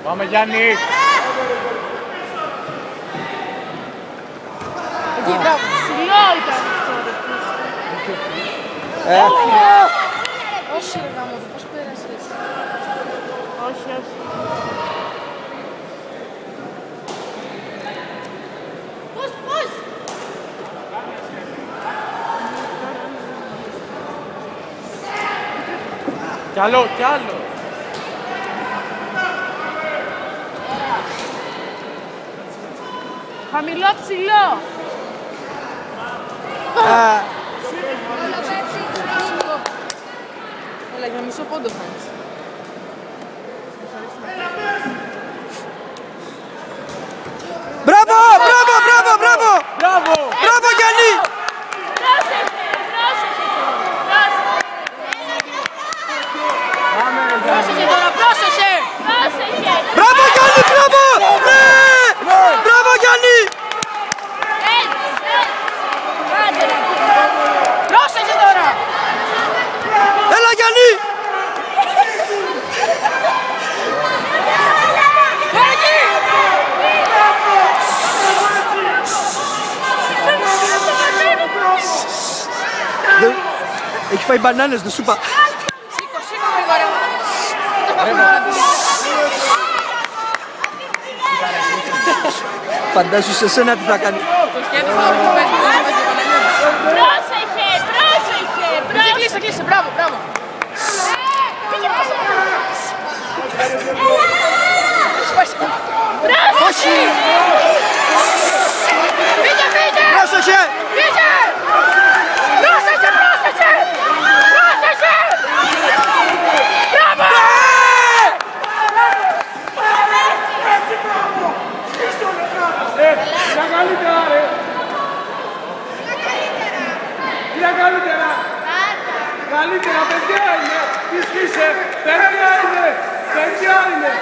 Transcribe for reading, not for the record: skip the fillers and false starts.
Πάμε Γιάννη! Εκεί, μπράβο. Ψηλό ήταν αυτό ρε. Όχι ρε γάμο, πώς πέρασες. Όχι, όχι. Πώς! Κι άλλο, κι άλλο! Χαμηλό, ψηλό. Έλα, για μισό πόντο φάνεις. Μπράβο, μπράβο, μπράβο, μπράβο! Μπράβο! Μπράβο Γιάννη! Πρόσεχε, πρόσεχε τώρα. Πάμε Πρόσεχε τώρα, πρόσεχε! Πρόσεχε. Μπράβο Γιάννη, μπράβο! Ναι! Μπράβο Γιάννη! Έτσι, έτσι. Άντε ρε. Πρόσεχε τώρα! Έλα Γιάννη! Τώρα εκεί! Έχει φάει μπανάνες, δεν σου είπα. Σήκω, σήκω γρήγορα. Φαντάσου σε σένα τι θα κάνει. Το σκέφτεσαι να μην πέσει, δεν είπα και Παναγιώτης. Πρόσεχε, πρόσεχε. Κλείσε, κλείσε, κλείσε, μπράβο, μπράβο. Πήγε πίσω. Όχι! Φύγε, φύγε! Πρόσεχε! Φύγε! Πρόσεχε, πρόσεχε! Πρόσεχε! Μπράβο! Για καλύτερα ρε! Για καλύτερα! Καλύτερα, παιδιά είναι! Τι σκίσε! Παιδιά είναι! Παιδιά είναι!